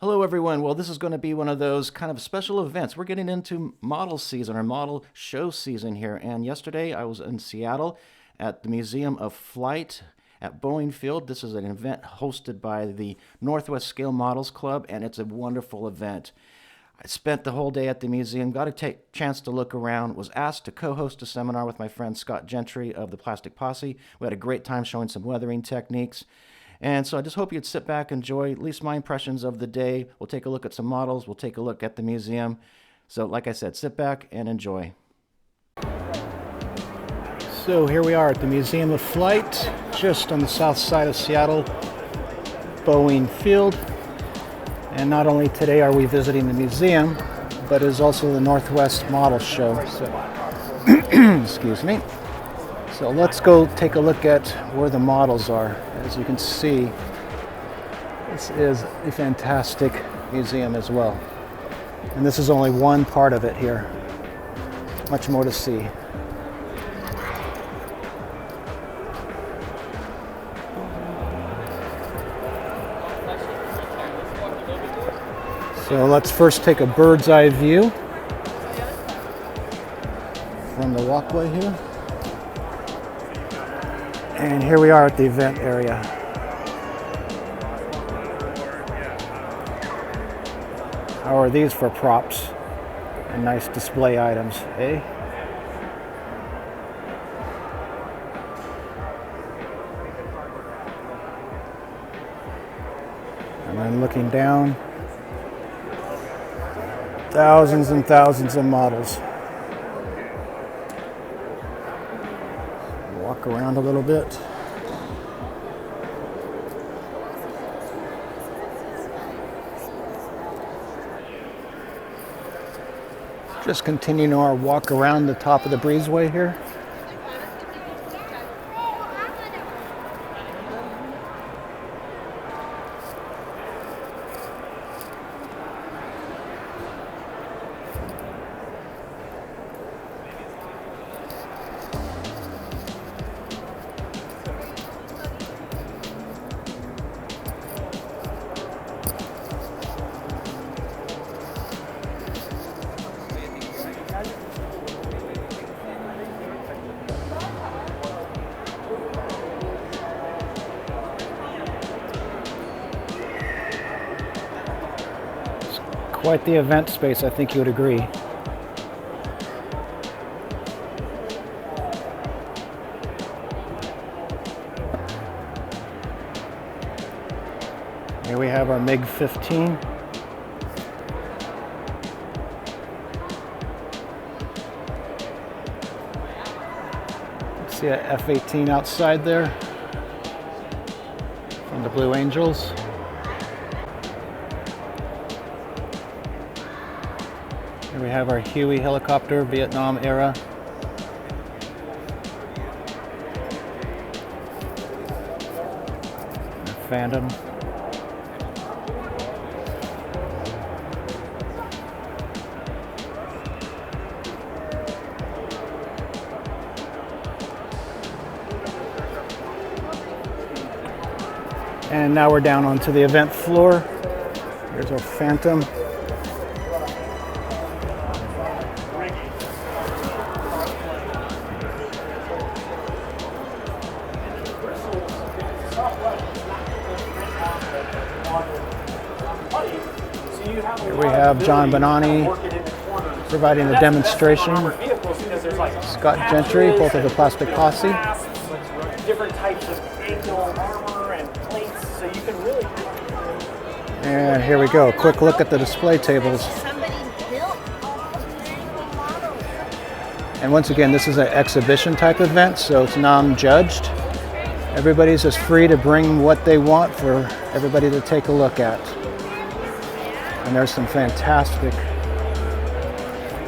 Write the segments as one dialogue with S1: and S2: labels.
S1: Hello everyone. Well, this is going to be one of those kind of special events. We're getting into model season or model show season here. And yesterday I was in Seattle at the Museum of Flight at Boeing Field. This is an event hosted by the NorthWest Scale Models Club, and it's a wonderful event. I spent the whole day at the museum, got a chance to look around, was asked to co-host a seminar with my friend Scott Gentry of the Plastic Posse. We had a great time showing some weathering techniques. And so I just hope you'd sit back, enjoy at least my impressions of the day. We'll take a look at some models. We'll take a look at the museum. So like I said, sit back and enjoy. So here we are at the Museum of Flight, just on the south side of Seattle, Boeing Field. And not only today are we visiting the museum, but it is also the NorthWest Model Show. So, excuse me. So let's go take a look at where the models are. As you can see, this is a fantastic museum as well. And this is only one part of it here. Much more to see. So let's first take a bird's eye view from the walkway here. And here we are at the event area. How are these for props and nice display items, eh? And then looking down, thousands and thousands of models. Walk around a little bit. Just continuing our walk around the top of the breezeway here. Quite the event space, I think you would agree. Here we have our MiG-15. See a F-18 outside there from the Blue Angels. Here we have our Huey helicopter, Vietnam era. Phantom. And now we're down onto the event floor. Here's our Phantom. Here we have John Bonani providing the demonstration. Scott Gentry, both of the Plastic Posse.
S2: Different types of angle armor and plates, so you can really.
S1: And here we go. A quick look at the display tables. And once again, this is an exhibition type event, so it's non-judged. Everybody's just free to bring what they want for everybody to take a look at. And there's some fantastic,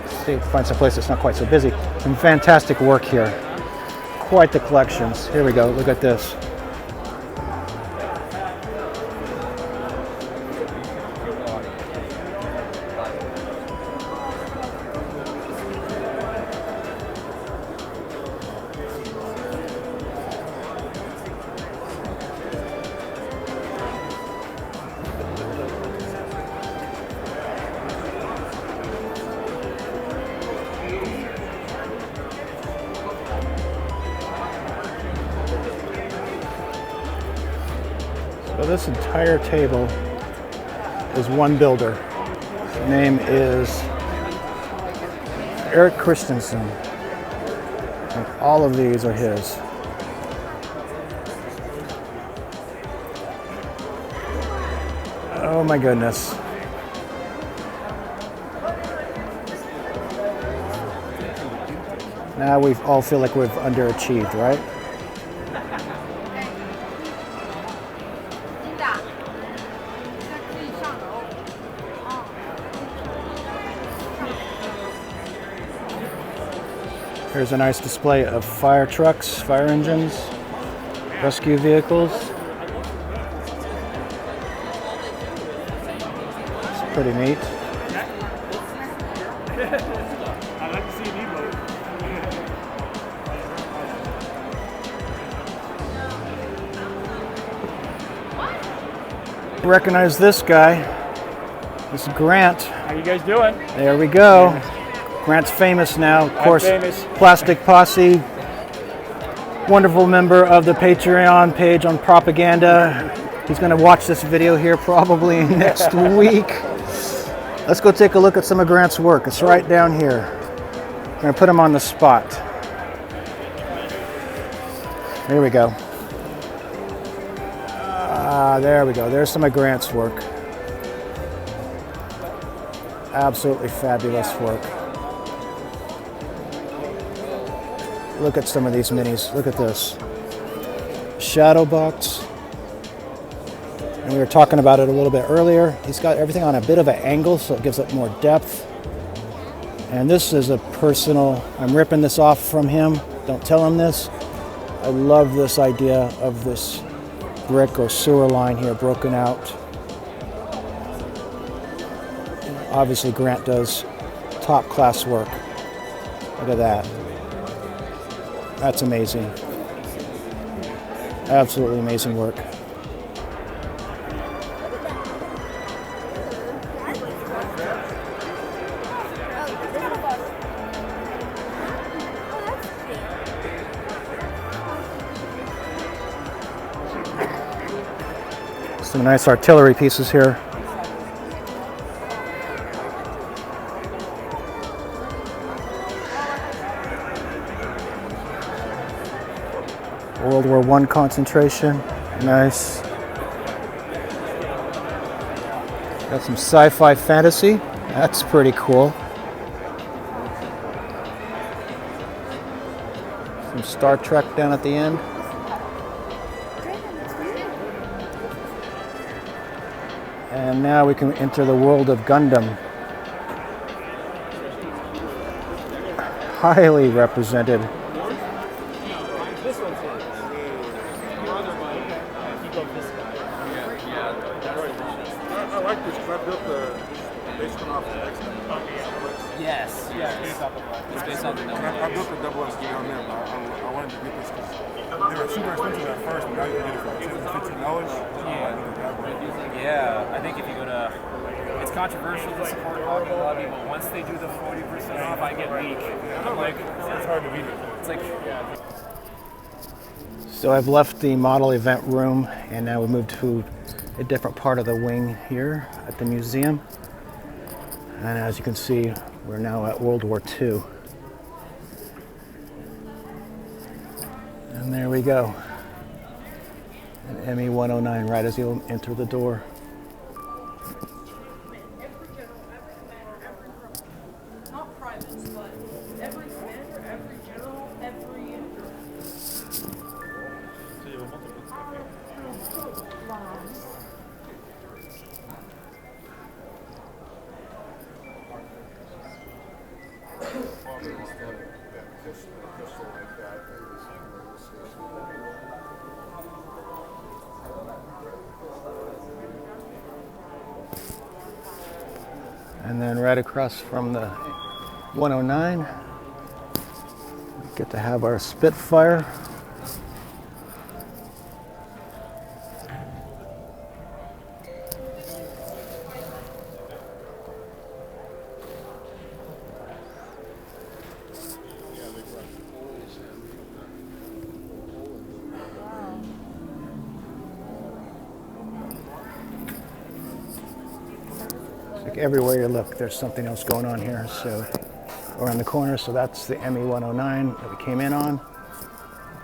S1: let's see, find some place that's not quite so busy. Some fantastic work here. Quite the collections. Here we go, look at this. So this entire table is one builder. His name is Eric Christensen. And all of these are his. Oh my goodness. Now we all feel like we've underachieved, right? Here's a nice display of fire trucks, fire engines, rescue vehicles. It's pretty neat.
S2: I'd like to see an E-boat.
S1: Recognize this guy. This is Grant.
S2: How you guys doing?
S1: There we go. Grant's famous now, of course.
S2: famous.
S1: Plastic Posse, wonderful member of the Patreon page on propaganda. He's going to watch this video here probably next week. Let's go take a look at some of Grant's work. It's right down here. I'm going to put him on the spot. There we go. There we go. There's some of Grant's work. Absolutely fabulous work. Look at some of these minis. Look at this. Shadow box. And we were talking about it a little bit earlier. He's got everything on a bit of an angle, so it gives it more depth. And this is a personal, I'm ripping this off from him. Don't tell him this. I love this idea of this brick or sewer line here broken out. Obviously Grant does top class work. Look at that. That's amazing. Absolutely amazing work. Some nice artillery pieces here. World War I concentration. Nice. Got some sci-fi fantasy. That's pretty cool. Some Star Trek down at the end. And now we can enter the world of Gundam. Highly represented.
S3: I like this because I built the base one off the X-Men.
S2: Yes. Yeah, it's based off the double.
S3: I built the double XD on there, but I wanted to get this because they were super expensive at first, but now you can get it for $10-15.
S2: Yeah, I think if you go to, it's controversial to support Hobby Lobby, but once they do the 40% off, I get weak. I'm like,
S3: It's hard to beat it.
S2: it's like,
S1: So I've left the model event room and now we moved to a different part of the wing here at the museum. And as you can see, we're now at World War II. And there we go. An ME-109 right as you enter the door.
S4: Not privates, but every commander, every general, every
S1: And then right across from the 109, we get to have our Spitfire.
S5: Like everywhere you look, there's something else going on here. So around the corner, so that's the ME-109 that we came in on.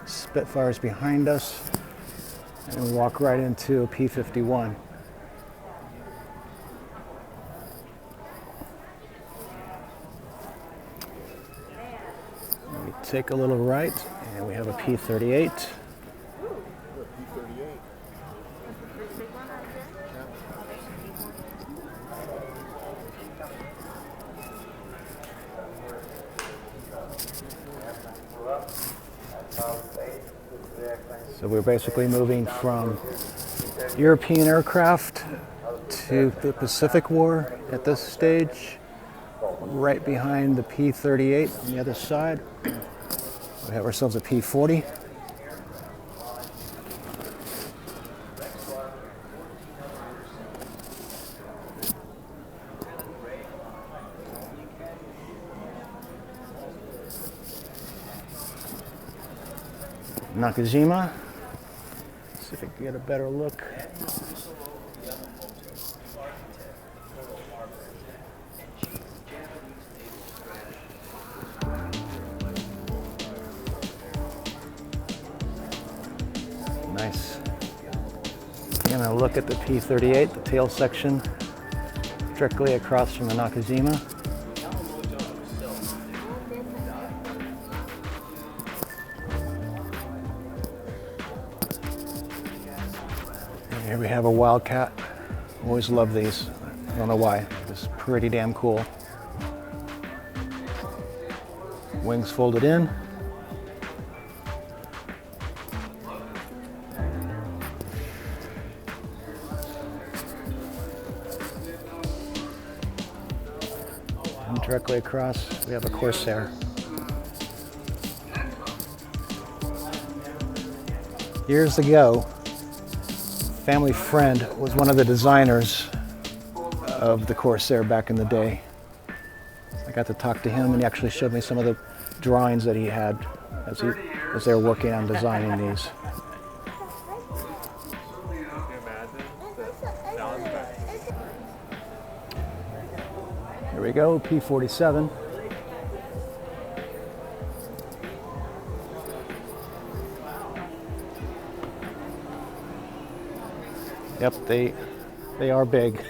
S5: Spitfire's behind us, and we walk right into a P-51. We take a little right, and we have a P-38. So we're basically moving from European aircraft to the Pacific War at this stage, right behind the P-38 on the other side. We have ourselves a P-40. Nakajima. See if I can get a better look. Nice. Again, a look at the P-38, the tail section, directly across from the Nakajima. Here we have a Wildcat. Always love these. I don't know why. It's pretty damn cool. Wings folded in. And directly across, we have a Corsair. Years ago, family friend was one of the designers of the Corsair back in the day. I got to talk to him, and he actually showed me some of the drawings that he had as they were working on designing these. Here we go, P-47. Yep, they are big.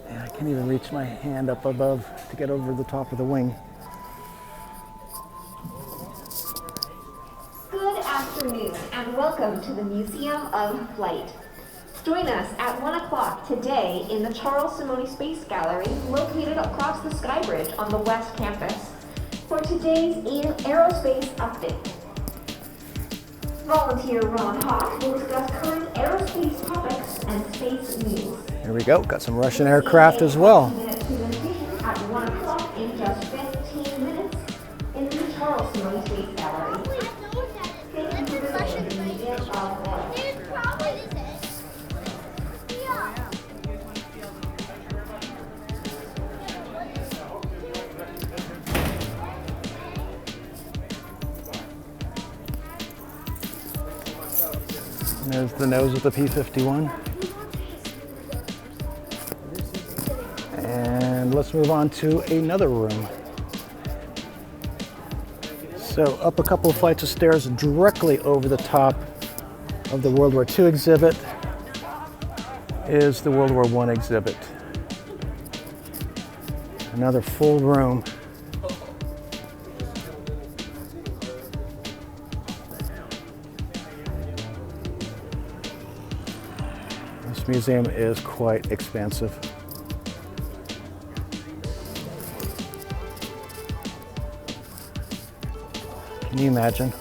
S5: And I can't even reach my hand up above to get over the top of the wing.
S6: Good afternoon and welcome to the Museum of Flight. Join us at 1 o'clock today in the Charles Simoni Space Gallery located across the Sky Bridge on the West Campus for today's aerospace update. Volunteer Ron Hawk will discuss current aerospace topics and space news.
S5: Here we go, got some Russian aircraft as well.
S6: Presentation at 1 o'clock in just 15 minutes in the Charles Simoni Space Gallery. Thank you for visiting the Museum of Flight.
S5: There's the nose of the P-51. And let's move on to another room. So up a couple of flights of stairs directly over the top of the World War II exhibit is the World War I exhibit. Another full room. This museum is quite expansive. Can you imagine?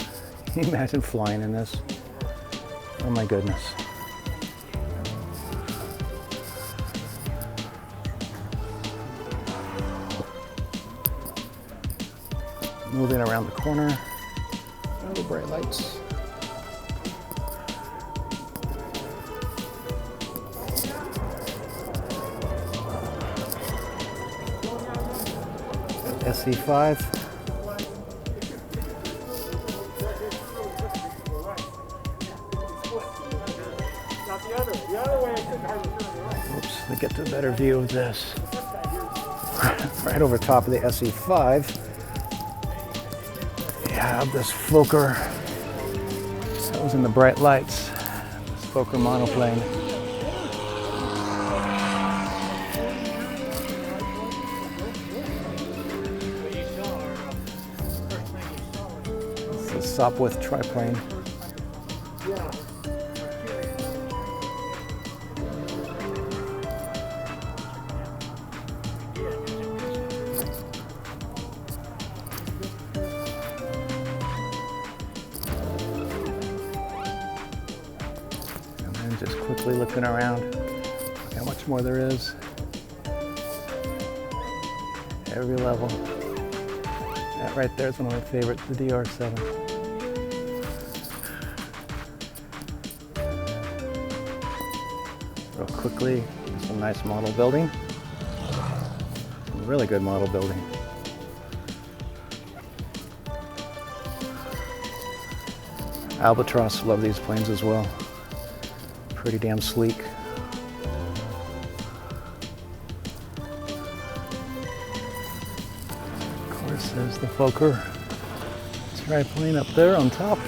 S5: Can you imagine flying in this? Oh my goodness. Moving around the corner. Oh, bright lights. SC5. to a better view of this. Right over top of the SE5, you have this Fokker. That was in the bright lights. This Fokker monoplane. It's the Sopwith triplane. Just quickly looking around, look how much more there is. Every level. That right there is one of my favorites, the DR7. Real quickly, some nice model building. Some really good model building. Albatross, love these planes as well. Pretty damn sleek. Of course, there's the Fokker triplane up there on top.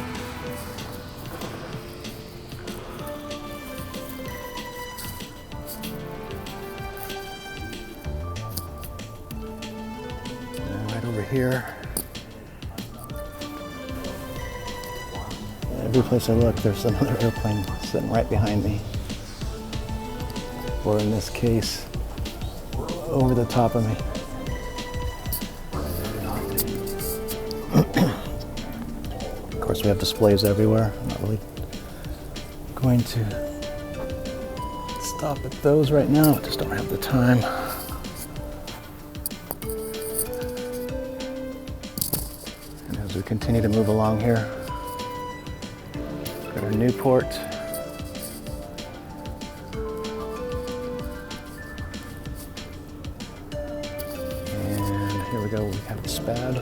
S5: And right over here, every place I look, there's another airplane sitting right behind me. Or in this case, over the top of me. Of course, we have displays everywhere. I'm not really going to stop at those right now. I just don't have the time. And as we continue to move along here, got our Newport. And here we go, we have the Spad.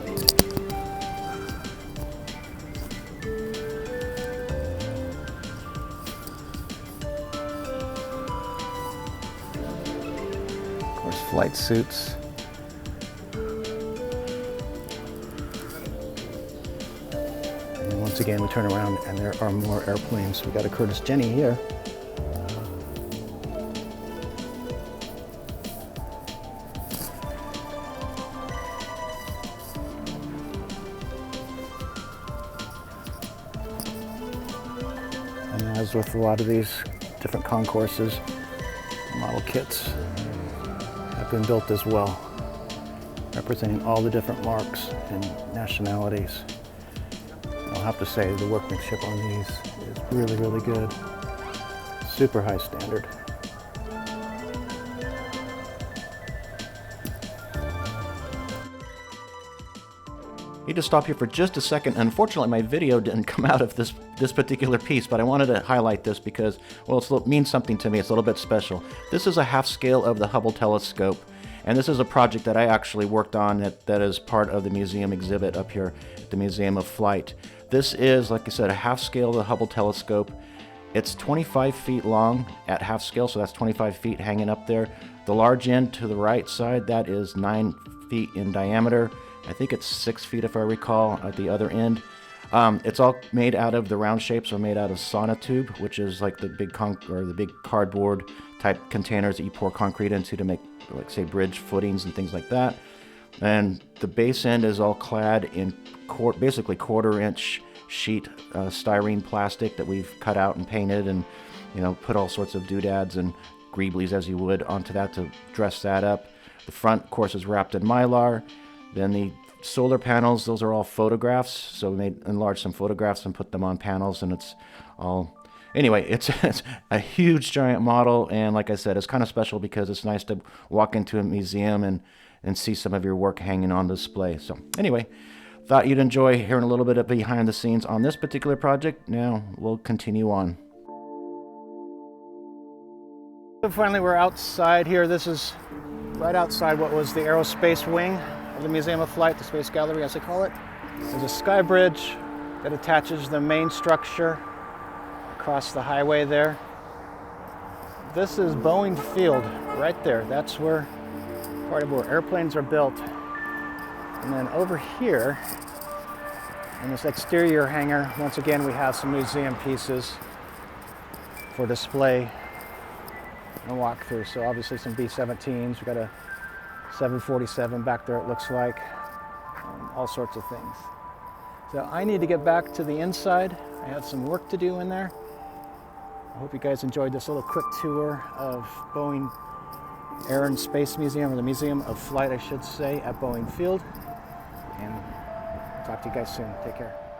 S5: Of course, flight suits. And once again, we turn around and there are more airplanes. We got a Curtis Jenny here. And as with a lot of these different concourses, model kits have been built as well, representing all the different marks and nationalities. I'll have to say the workmanship on these is really, really good. Super high standard.
S1: Need to stop here for just a second. Unfortunately, my video didn't come out of this particular piece, but I wanted to highlight this because, well, it means something to me. It's a little bit special. This is a half scale of the Hubble telescope, and this is a project that I actually worked on that is part of the museum exhibit up here at the Museum of Flight. This is, like I said, a half scale of the Hubble telescope. It's 25 feet long at half scale, so that's 25 feet hanging up there. The large end to the right side, that is 9 feet in diameter. I think it's 6 feet if I recall at the other end. It's all made out of, the round shapes are made out of sonotube, which is like the big cardboard type containers that you pour concrete into to make, like, say, bridge footings and things like that. And the base end is all clad in basically quarter-inch sheet styrene plastic that we've cut out and painted, and put all sorts of doodads and greeblies, as you would, onto that to dress that up. The front, of course, is wrapped in Mylar. Then the solar panels, those are all photographs, so we enlarged some photographs and put them on panels, and it's all... Anyway, it's a huge giant model, and like I said, it's kind of special because it's nice to walk into a museum and see some of your work hanging on display. So anyway, thought you'd enjoy hearing a little bit of behind the scenes on this particular project. Now we'll continue on.
S5: So finally, we're outside here. This is right outside what was the aerospace wing of the Museum of Flight, the Space Gallery as they call it. There's a sky bridge that attaches the main structure across the highway there. this is Boeing Field right there. That's where part of where airplanes are built. And then over here, in this exterior hangar, once again, we have some museum pieces for display and walk through. So obviously some B-17s. We've got a 747 back there, it looks like. All sorts of things. So I need to get back to the inside. I have some work to do in there. I hope you guys enjoyed this little quick tour of Boeing Air and Space Museum, or the Museum of Flight, I should say, at Boeing Field. And talk to you guys soon. Take care.